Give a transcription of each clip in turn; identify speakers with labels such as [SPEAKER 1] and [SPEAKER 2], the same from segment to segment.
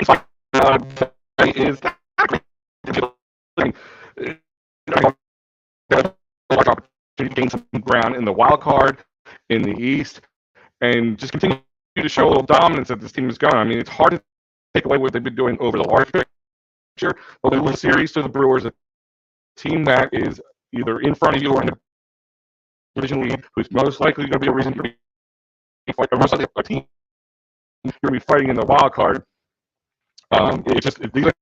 [SPEAKER 1] is that a large opportunity to gain some ground in the wild card in the East and just continue to show a little dominance that this team is going. I mean, it's hard to take away what they've been doing over the large picture, but they lose a series to the Brewers, a team that is either in front of you or in the division lead, who's most likely going to be a reason you're most likely a team you're going to be fighting in the wild card. It's just these are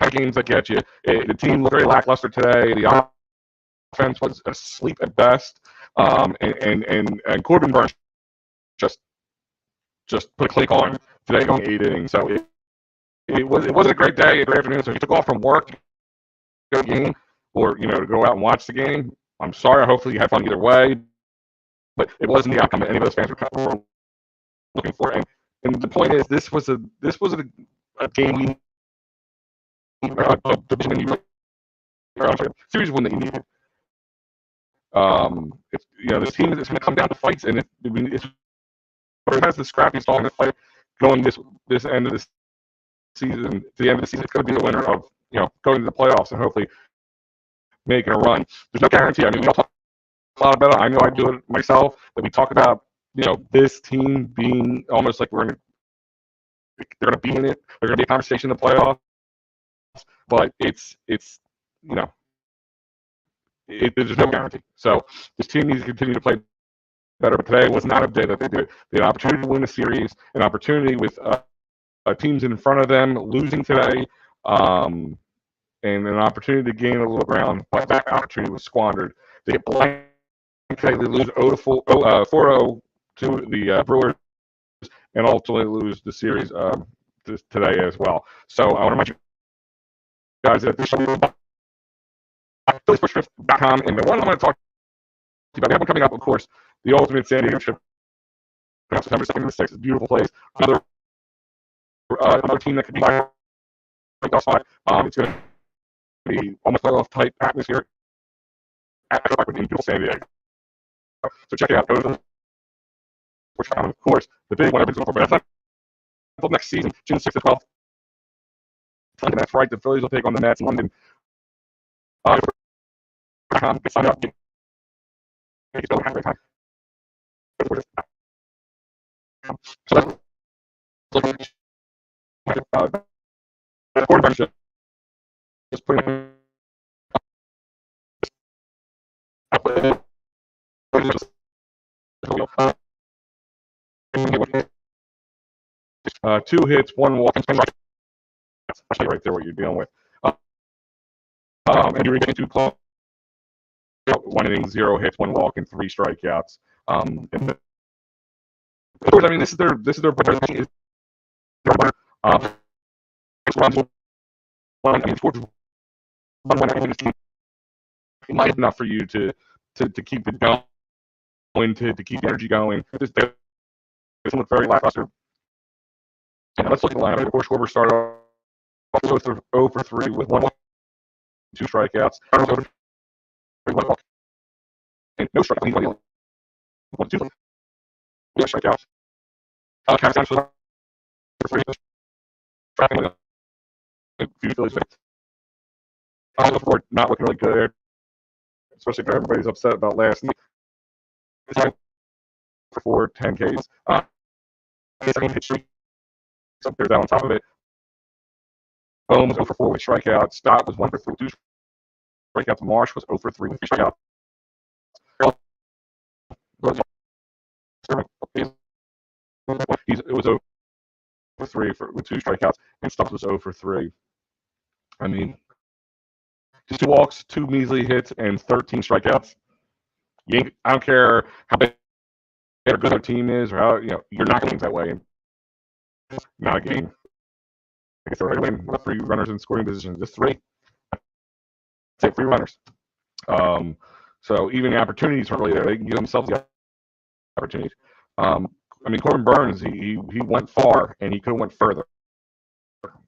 [SPEAKER 1] games that get you. The team looked very lackluster today. The offense was asleep at best, and Corbin Burns just put a click on today, going 8 innings. So it wasn't a great day, a great afternoon. So if you took off from work to go to the game, or to go out and watch the game, I'm sorry. Hopefully you had fun either way, but it wasn't the outcome that any of those fans were looking for. And the point is, this was a game we series one that you needed. This team is going to come down to fights, and it has the scrappy stall in the fight going this end of the season to the end of the season. It's going to be the winner of going to the playoffs and hopefully making a run. There's no guarantee. I mean, we all talk a lot about it. I know I do it myself. That we talk about this team being almost like they're going to be in it. They're going to be a conversation in the playoffs. But it's there's no guarantee. So this team needs to continue to play better. But today was not a day that they did. They had an opportunity to win a series, an opportunity with teams in front of them losing today, and an opportunity to gain a little ground. But that opportunity was squandered. They get blanked. They lose 4-0 to the Brewers, and ultimately lose the series today as well. So I want to mention guys at PhilliesFirstTrip.com, and the one I'm going to talk to you about, we have one coming up, of course, the Ultimate San Diego Trip, September 2nd and 6th. It's a beautiful place. Another team that could be right outside. It's going to be almost playoff type atmosphere in beautiful San Diego. So check it out. Go to the of course, the big one everyone's looking for, but that's not until next season, June 6th to 12th. And that's right, the Phillies will take on the Mets in London. Get signed up. Get going. Have a great time. So that's the quarterback just putting up 2 hits, 1 walk, and 10 strikes. That's right there what you're dealing with. And you're getting 2 close. 1 inning, 0 hits, 1 walk, and 3 strikeouts. And of course, I mean, this is their presentation. It might be enough for you to keep it going, to keep the energy going. This look very lackluster. And let's look at the lineup. Of course, Schwarber started off 0 for 3 with 1 walk, 2 strikeouts. And no strikeouts. 1, 2 strikeouts. Cash for 3. Tracking a few Phillies fans. Before not looking really good there, especially if everybody's upset about last night. For 10 Ks. So there's that on top of it. Bohm was 0 for 4 with strikeouts. Stott was 1 for 3 with 2 strikeouts. Marsh was 0 for 3 with 3 strikeouts. It was 0 for 3 with 2 strikeouts, and Stubbs was 0 for 3. I mean, just 2 walks, 2 measly hits, and 13 strikeouts. I don't care how big or good their team is, or how you're not going to win that way. It's not a game. I guess they're ready to win with 3 runners in scoring position. Just 3. Say 3 runners. So even the opportunities weren't really there. They can give themselves the opportunities. I mean, Corbin Burns, he went far, and he could have went further.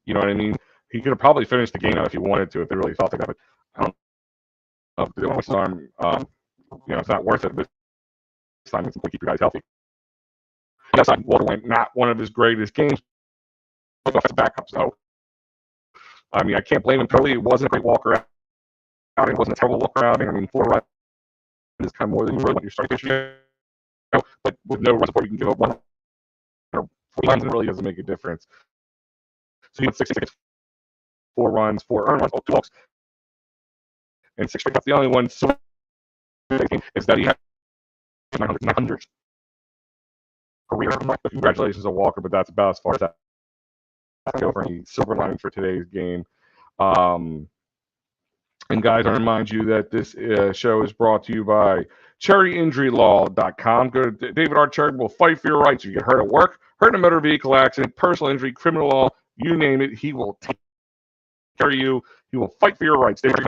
[SPEAKER 1] You know what I mean? He could have probably finished the game out if he wanted to, if they really thought they got it. I don't know if they want his arm. It's not worth it. But this time, it's to keep your guys healthy. On that side, Walter went not one of his greatest games, offensive backup. So, I mean, I can't blame him totally. It wasn't a great walk around. It wasn't a terrible walk around. I mean, 4 runs is kind of more than you really want your starting pitcher. But with no run support, you can give up 1 or 4 runs, and it really doesn't make a difference. So he went 6 4 runs, 4 earned runs, 2 walks, and 6 strikeouts. The only one is that he had 900 career. Congratulations on Walker, but that's about as far as that. Go for any silver linings for today's game. And guys, I remind you that this show is brought to you by CherryInjuryLaw.com. Go to David R. Cherry will fight for your rights. You get hurt at work, hurt in a motor vehicle accident, personal injury, criminal law, you name it, he will take care of you. He will fight for your rights. David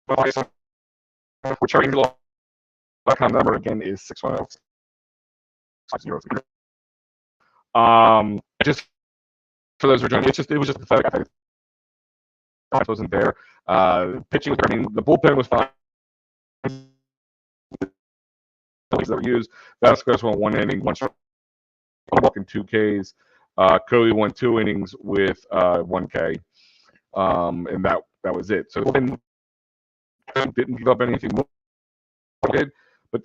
[SPEAKER 1] CherryInjuryLaw.com number again is 610-503. Just for those who are joining, it was just pathetic. I wasn't there. Pitching was, I mean, the bullpen was fine. That were used. Vasquez went 1 inning, 1 strike, walking 2 Ks. Cody went 2 innings with 1 K, and that was it. So the bullpen didn't give up anything more, but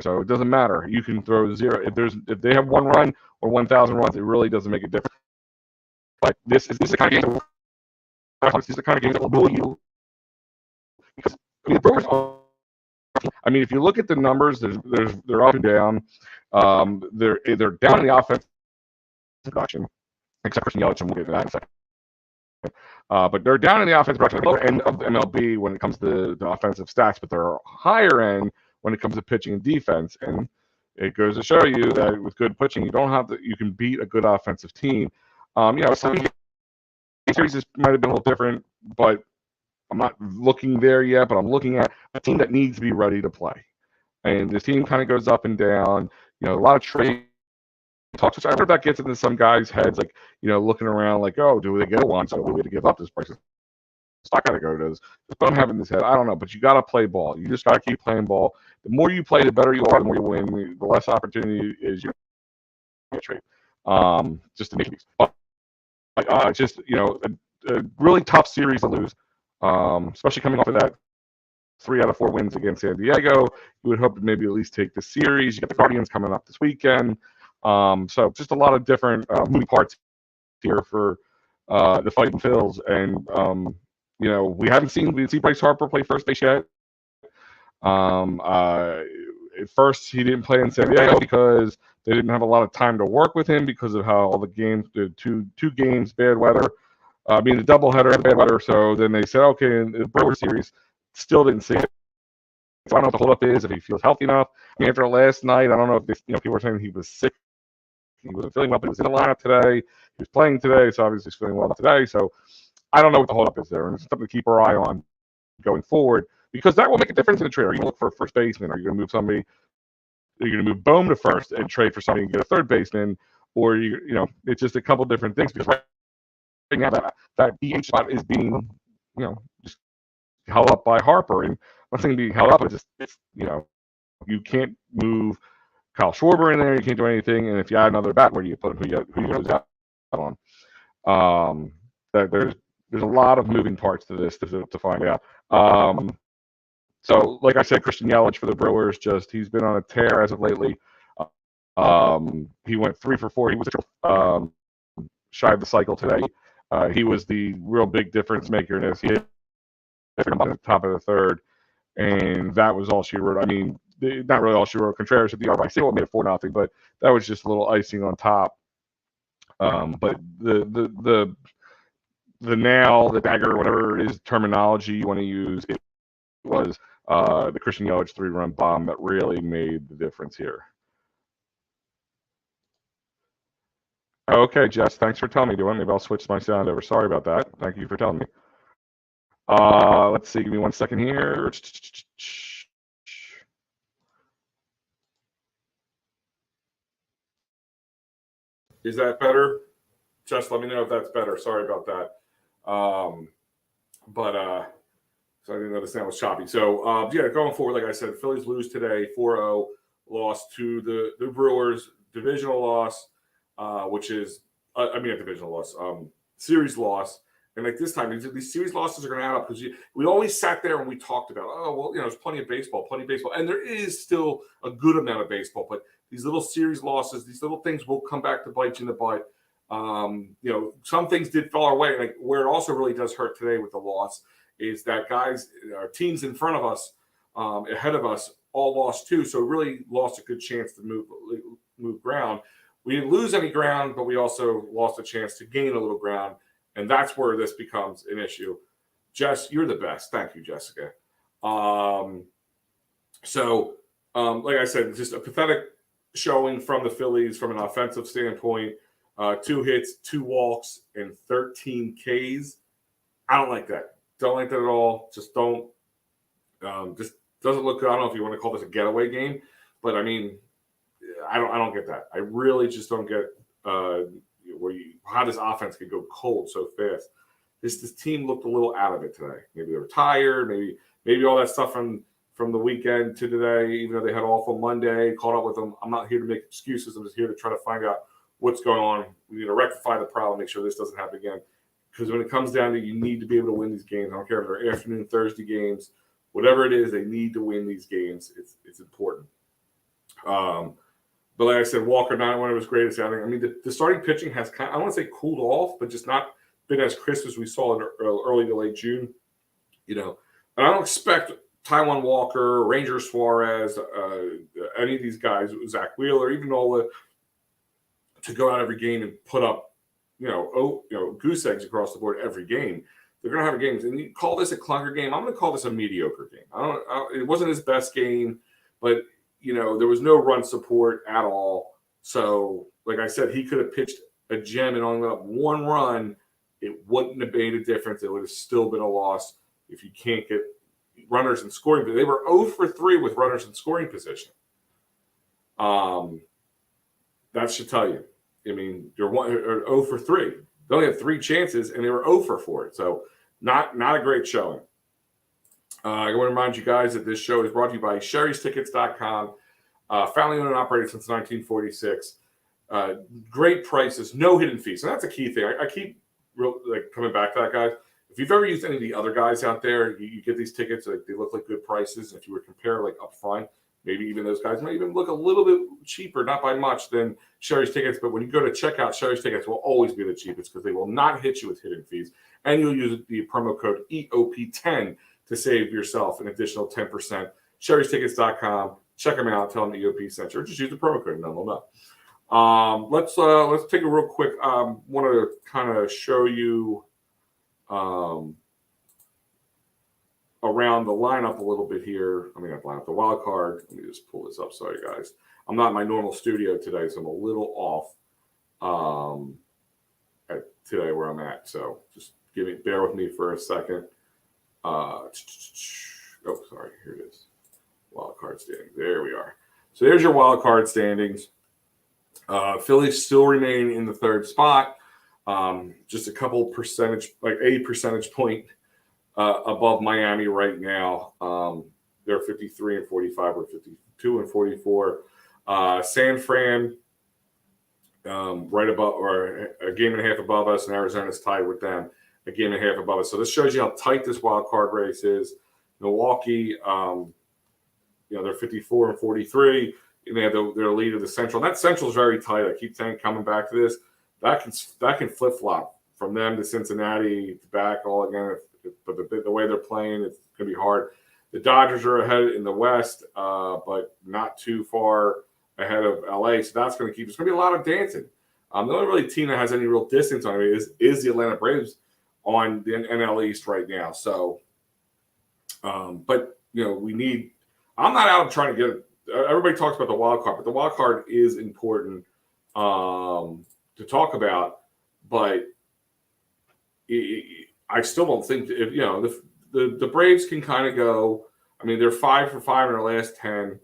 [SPEAKER 1] so it doesn't matter. You can throw 0 if they have 1 run or 1,000 runs. It really doesn't make a difference. But this is the kind of game. This is the kind of game that will bully you. Because I mean, the Brewers. I mean, if you look at the numbers, they're up and down. They're down in the offense production, except for Yelich, and we'll get to that in a second. But they're down in the offensive production, the lower end of the MLB when it comes to the offensive stats, but they're higher end when it comes to pitching and defense. And it goes to show you that with good pitching, you can beat a good offensive team. Some series might have been a little different, but I'm not looking there yet. But I'm looking at a team that needs to be ready to play. And this team kind of goes up and down. A lot of trade talks, which I wonder if that gets into some guys' heads, like, looking around like, oh, do they get a one? So we have to give up this price. It's not going to go to this. But I'm having this head. I don't know. But you got to play ball. You just got to keep playing ball. The more you play, the better you are. The more you win, the less opportunity is you get trade. Just to make it. Just a really tough series to lose, especially coming off of that 3 out of 4 wins against San Diego. You would hope to maybe at least take the series. You got the Guardians coming up this weekend. So just a lot of different moving parts here for the Fighting Phils. And we didn't see Bryce Harper play first base yet. At first, he didn't play in San Diego because they didn't have a lot of time to work with him because of how all the games, the two games, bad weather. The doubleheader and bad weather. So then they said, okay, in the Brewers series, still didn't see it. So I don't know what the holdup is, if he feels healthy enough. I mean, after last night, I don't know if people were saying he was sick. He wasn't feeling well, but he was in the lineup today. He was playing today, so obviously he's feeling well today. So I don't know what the holdup is there, and it's something to keep our eye on going forward, because that will make a difference in the trade. Are you going to look for a first baseman? Are you going to move somebody? Are you going to move Bohm to first and trade for somebody and get a third baseman? Or it's just a couple different things, because right now that DH spot is being just held up by Harper, and I'm not saying being held up, but it's you can't move Kyle Schwarber in there. You can't do anything, and if you add another bat, where do you put him? Who you lose out on? There's a lot of moving parts to this to find out. So, like I said, Christian Yelich for the Brewers, he's been on a tear as of lately. He went 3 for 4. He was shy of the cycle today. He was the real big difference maker in this. He hit at the top of the third, and that was all she wrote. I mean, not really all she wrote. Contreras hit the RBI single, made it 4-0, but that was just a little icing on top. But the nail, the dagger, whatever it is, terminology you want to use, it was the Christian Yelich 3-run bomb that really made the difference here. Okay, Jess, thanks for telling me. Maybe I'll switch my sound over. Sorry about that. Thank you for telling me. Let's see. Give me 1 second here. Is that better? Just let me know if that's better. Sorry about that. So I didn't know the sound was choppy. So, going forward, like I said, Phillies lose today, 4-0, lost to the Brewers, divisional loss, which is
[SPEAKER 2] I mean, a divisional loss, series loss. And like this time, these series losses are going to add up because we always sat there and we talked about, oh, well, there's plenty of baseball. And there is still a good amount of baseball. But these little series losses, these little things will come back to bite you in the butt. Some things did fall our way. Like where it also really does hurt today with the loss is that guys, our teams in front of us, ahead of us, all lost too. So it really lost a good chance to move ground. We didn't lose any ground, but we also lost a chance to gain a little ground. And that's where this becomes an issue. Jess, you're the best. Thank you, Jessica. Like I said, just a pathetic showing from the Phillies from an offensive standpoint. 2 hits, 2 walks, and 13 Ks. I don't like that. Don't like that at all. Just don't. Just doesn't look good. I don't know if you want to call this a getaway game, but I mean, I don't get that. I really just don't get how this offense could go cold so fast. This team looked a little out of it today. Maybe they were tired. Maybe all that stuff from the weekend to today, even though they had an awful Monday, caught up with them. I'm not here to make excuses. I'm just here to try to find out what's going on. We need to rectify the problem, make sure this doesn't happen again. Because when it comes down to, you need to be able to win these games. I don't care if they're afternoon Thursday games, whatever it is, they need to win these games. It's important. But like I said, Walker, not one of his greatest outings. I mean, the starting pitching has I don't want to say cooled off, but just not been as crisp as we saw in early to late June. And I don't expect Taijuan Walker, Ranger Suarez, any of these guys, Zach Wheeler, even Nola, to go out every game and put up, goose eggs across the board every game. They're going to have games, and you call this a clunker game. I'm going to call this a mediocre game. It wasn't his best game, but there was no run support at all. So, like I said, he could have pitched a gem and only let up 1 run. It wouldn't have made a difference. It would have still been a loss if you can't get runners in scoring. They were 0 for 3 with runners in scoring position. That should tell you. I mean, you're 0 for 3. They only had 3 chances, and they were 0 for 4. So, not a great showing. I want to remind you guys that this show is brought to you by Sherry'sTickets.com. Family owned and operated since 1946. Great prices, no hidden fees. And that's a key thing. I keep coming back to that, guys. If you've ever used any of the other guys out there, you get these tickets, they look like good prices. If you were to compare up front, maybe even those guys might even look a little bit cheaper, not by much, than Sherry's Tickets. But when you go to checkout, Sherry's Tickets will always be the cheapest because they will not hit you with hidden fees. And you'll use the promo code EOP10 to save yourself an additional 10%. Sherry'sTickets.com. Check them out. Tell them the EOP sent you. Or just use the promo code and then they'll know. Let's take a real quick. Want to kind of show you around the lineup a little bit here. I mean, not lineup, the wild card. Let me just pull this up. Sorry, guys. I'm not in my normal studio today, so I'm a little off at today where I'm at. So just bear with me for a second. Sorry. Here it is. Wild card standings. There we are. So there's your wild card standings. Phillies still remain in the 3rd spot. Just a couple percentage, like 8 percentage point above Miami right now. They're 53 and 45. We're 52 and 44. San Fran right above, or a game and a half above us, and Arizona's tied with them, a game and a half above us. So this shows you how tight this wild card race is. Milwaukee, they're 54 and 43. And they have their lead of the Central. That Central is very tight. I keep saying, coming back to this, that can flip flop from them to Cincinnati to back all again. But the way they're playing, it's going to be hard. The Dodgers are ahead in the West, but not too far ahead of LA. So that's going to keep. It's going to be a lot of dancing. The only really team that has any real distance on it is the Atlanta Braves on the NL East right now. So, but we need. I'm not out trying to get. Everybody talks about the wild card, but the wild card is important to talk about. But I still don't think if the Braves can kind of go. I mean, they're 5 for 5 in their last 10.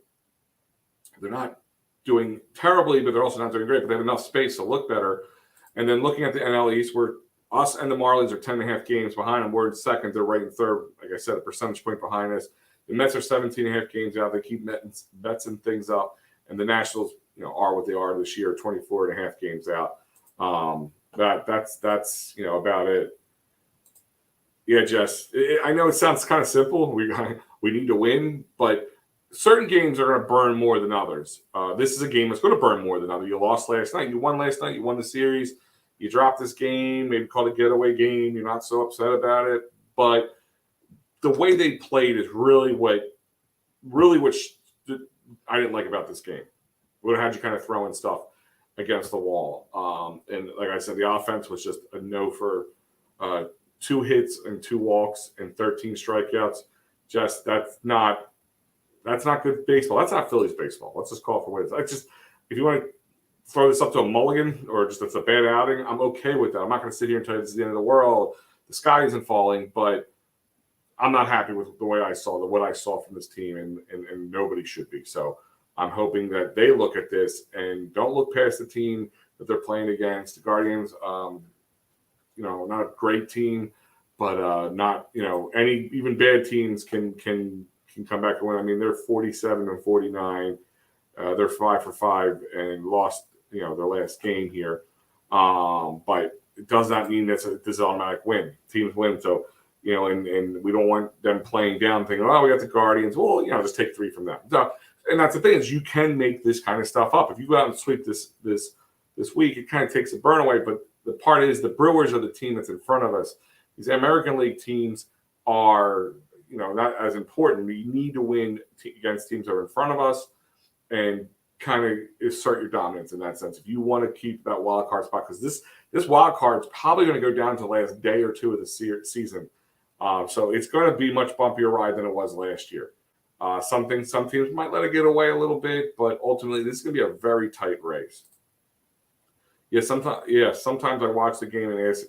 [SPEAKER 2] They're not doing terribly, but they're also not doing great. But they have enough space to look better. And then looking at the NL East, where us and the Marlins are 10.5 games behind them. We're in 2nd. They're right in 3rd. Like I said, a percentage point behind us. The Mets are 17.5 games out. They keep betting things up. And the Nationals, are what they are this year, 24.5 games out. That's about it. Yeah, Jess. I know it sounds kind of simple. We need to win, but certain games are going to burn more than others. This is a game that's going to burn more than others. You lost last night. You won last night. You won the series. You dropped this game. Maybe called a getaway game. You're not so upset about it, but the way they played is really what I didn't like about this game. Would have had you kind of throwing stuff against the wall. And like I said, the offense was just a no for 2 hits and 2 walks and 13 strikeouts. Just that's not good baseball. That's not Phillies baseball. Let's just call it for what it is. If you want to throw this up to a mulligan or just that's a bad outing, I'm okay with that. I'm not going to sit here and tell you this is the end of the world. The sky isn't falling, but I'm not happy with the way what I saw from this team, and nobody should be. So I'm hoping that they look at this and don't look past the team that they're playing against. The Guardians, not a great team, but not any even bad teams can come back and win. I mean, they're 47-49. They're 5 for 5 and lost their last game here. But it does not mean this is an automatic win. Teams win, so. And we don't want them playing down thinking, oh, we got the Guardians. Well, just take 3 from them. So, and that's the thing is you can make this kind of stuff up. If you go out and sweep this week, it kind of takes the burn away. But the part is the Brewers are the team that's in front of us. These American League teams are, not as important. We need to win against teams that are in front of us and kind of assert your dominance in that sense. If you want to keep that wild card spot, because this wild card is probably going to go down to the last day or 2 of the season. So it's going to be much bumpier ride than it was last year. Some teams might let it get away a little bit, but ultimately this is going to be a very tight race. Sometimes I watch the game and ask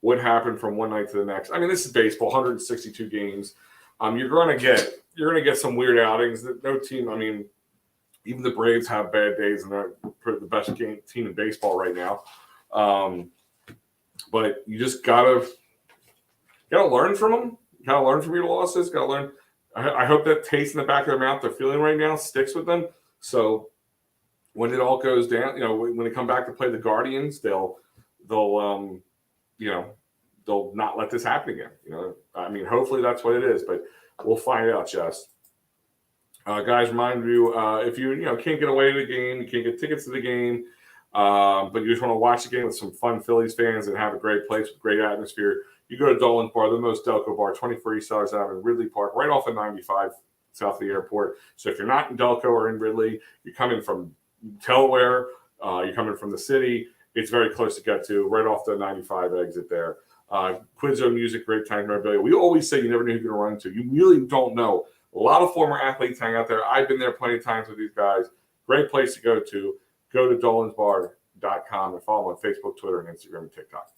[SPEAKER 2] what happened from one night to the next. I mean, this is baseball, 162 games. You're going to get some weird outings. No team. I mean, even the Braves have bad days, and they're the best team in baseball right now. But you just gotta learn from them. You gotta learn from your losses. Gotta learn. I hope that taste in the back of their mouth they're feeling right now sticks with them. So when it all goes down, when they come back to play the Guardians, they'll not let this happen again. I mean, hopefully that's what it is, but we'll find out, Jess. Guys, remind you, if you can't get away to the game, you can't get tickets to the game, but you just want to watch the game with some fun Phillies fans and have a great place with great atmosphere, you go to Dolan's Bar, the most Delco bar, 24 East Sellers Avenue, Ridley Park, right off of 95 south of the airport. So if you're not in Delco or in Ridley, you're coming from Delaware, you're coming from the city, it's very close to get to, right off the 95 exit there. Quizzo Music, great time memorabilia. We always say you never know who you're going to run into. You really don't know. A lot of former athletes hang out there. I've been there plenty of times with these guys. Great place to go to. Go to dolansbar.com and follow them on Facebook, Twitter, and Instagram and TikTok.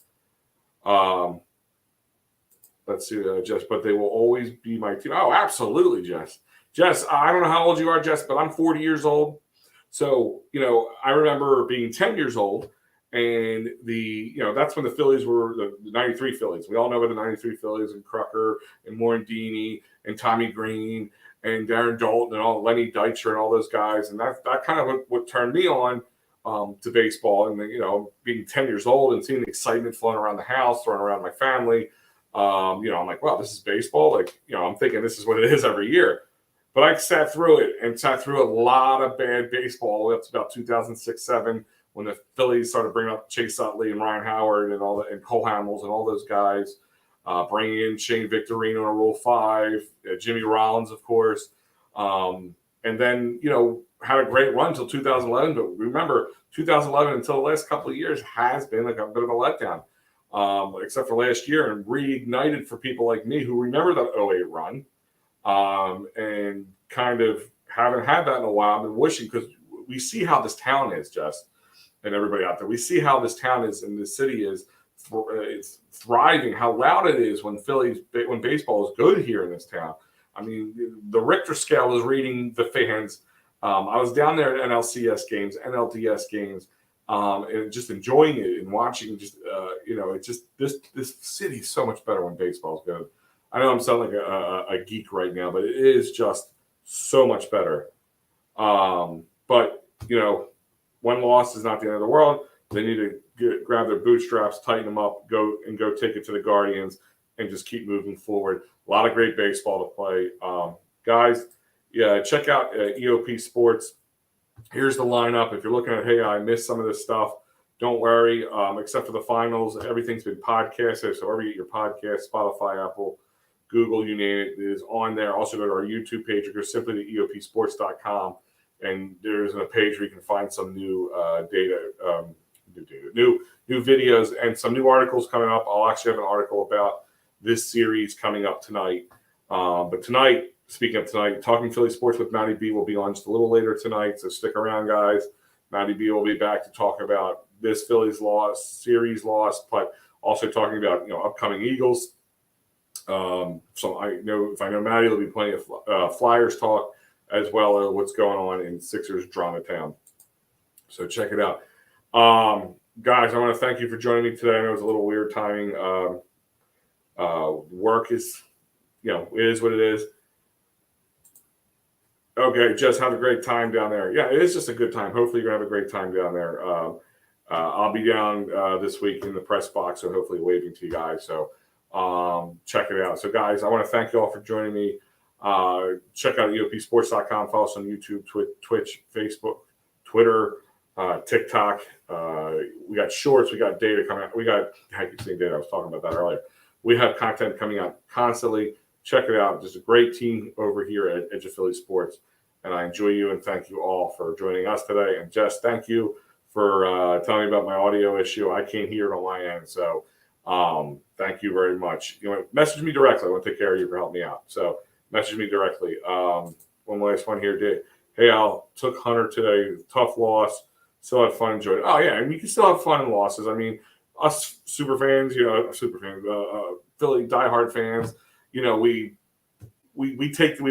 [SPEAKER 2] Let's see, Jess, but they will always be my team. Oh, absolutely, Jess. Jess, I don't know how old you are, Jess, but I'm 40 years old. So, I remember being 10 years old, and that's when the Phillies were the 93 Phillies. We all know about the 93 Phillies and Crucker and Morandini and Tommy Green and Darren Dalton and Lenny Dykstra and all those guys. And that kind of what turned me on to baseball. And, being 10 years old and seeing the excitement flowing around the house, throwing around my family, I'm like, wow, this is baseball. Like, I'm thinking this is what it is every year. But I sat through it and sat through a lot of bad baseball up to about 2006-07 when the Phillies started bringing up Chase Utley and Ryan Howard and Cole Hamels and all those guys, bringing in Shane Victorino in Rule 5, Jimmy Rollins, of course. And then, had a great run until 2011. But remember, 2011 until the last couple of years has been like a bit of a letdown. Except for last year, and reignited for people like me who remember that 08 run and kind of haven't had that in a while. I've been wishing, because we see how this town is, Jess, and everybody out there. We see how this town is and this city is it's thriving, how loud it is when baseball is good here in this town. I mean, the Richter scale is reading the fans. I was down there at NLCS games, NLDS games, and just enjoying it and watching. It's just this city is so much better when baseball is good. I know I'm sounding like a geek right now, but it is just so much better. But one loss is not the end of the world. They need to grab their bootstraps, tighten them up, go take it to the Guardians, and just keep moving forward. A lot of great baseball to play. Guys, yeah, check out EOP Sports. Here's the lineup. If you're looking at, hey, I missed some of this stuff, don't worry. Except for the finals, everything's been podcasted. So wherever you get your podcast, Spotify, Apple, Google, you name it, is on there. Also go to our YouTube page or go simply to eopsports.com. And there's a page where you can find some new new videos and some new articles coming up. I'll actually have an article about this series coming up tonight. But tonight, speaking of tonight, Talking Philly Sports with Matty B will be on just a little later tonight, so stick around, guys. Matty B will be back to talk about this Phillies series loss, but also talking about upcoming Eagles. So if I know Matty, there'll be plenty of Flyers talk as well as what's going on in Sixers Drama Town. So check it out. Guys, I want to thank you for joining me today. I know it was a little weird timing. Work is, it is what it is. Okay, just have a great time down there. Yeah, it is just a good time. Hopefully you're going to have a great time down there. I'll be down this week in the press box, so hopefully waving to you guys. So check it out. So, guys, I want to thank you all for joining me. Check out eopsports.com. Follow us on YouTube, Twitch, Facebook, Twitter, TikTok. We got shorts. We got data coming out. I keep saying data. I was talking about that earlier. We have content coming out constantly. Check it out. Just a great team over here at Edge of Philly Sports. And I enjoy you and thank you all for joining us today. And Jess, thank you for telling me about my audio issue. I can't hear it on my end. So thank you very much. Message me directly. I want to take care of you for helping me out. So message me directly. One last one here, Dave. Hey, Al, took Hunter today. Tough loss. Still had fun, enjoyed it. Oh, yeah. And we can still have fun in losses. I mean, us super fans, Philly diehard fans, we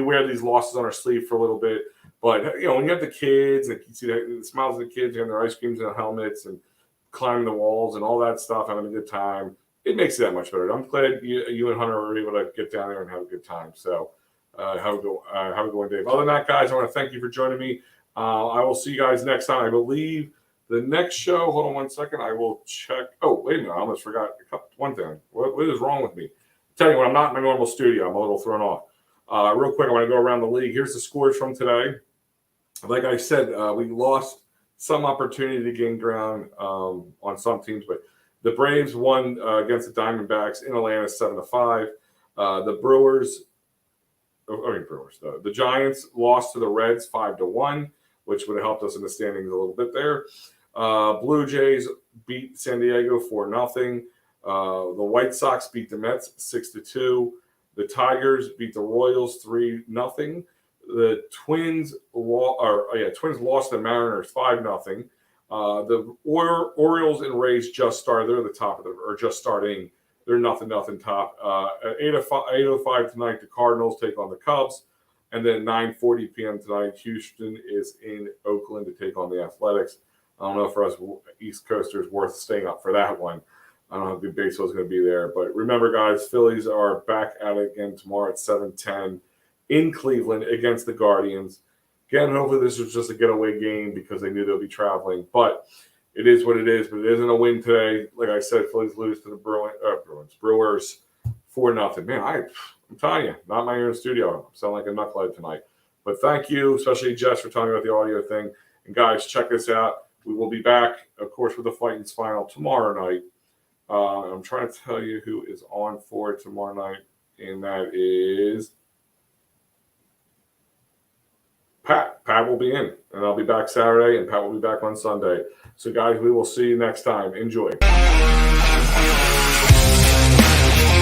[SPEAKER 2] wear these losses on our sleeve for a little bit. But, when you have the kids, and you see the smiles of the kids, and their ice creams and helmets and climbing the walls and all that stuff, having a good time, it makes it that much better. I'm glad you and Hunter were able to get down there and have a good time. So have a good one, Dave. Other than that, guys, I want to thank you for joining me. I will see you guys next time. I believe the next show, hold on one second, I will check. Oh, wait a minute. I almost forgot one thing. What is wrong with me? Tell you what, I'm not in my normal studio. I'm a little thrown off. Real quick, I want to go around the league. Here's the scores from today. Like I said, we lost some opportunity to gain ground on some teams, but the Braves won against the Diamondbacks in Atlanta 7-5. The Giants lost to the Reds 5-1, which would have helped us in the standings a little bit there. Blue Jays beat San Diego 4-0. The White Sox beat the Mets 6-2. The Tigers beat the Royals 3-0. The Twins lost to the Mariners 5-0. The Orioles and Rays just started. They're the top or just starting. They're nothing top. At 8:05 tonight, the Cardinals take on the Cubs. And then 9:40 p.m. tonight, Houston is in Oakland to take on the Athletics. I don't know if for us East Coasters worth staying up for that one. I don't know how good baseball is going to be there. But remember, guys, Phillies are back at it again tomorrow at 7:10 in Cleveland against the Guardians. Again, hopefully this was just a getaway game because they knew they'll be traveling. But it is what it is. But it isn't a win today. Like I said, Phillies lose to the Brewers 4-0. Man, I'm telling you, not my own studio. I sound like a knucklehead tonight. But thank you, especially Jess, for telling me about the audio thing. And guys, check this out. We will be back, of course, with the Phightins final tomorrow night. I'm trying to tell you who is on for it tomorrow night, and that is Pat. Pat will be in, and I'll be back Saturday, and Pat will be back on Sunday. So, guys, we will see you next time. Enjoy.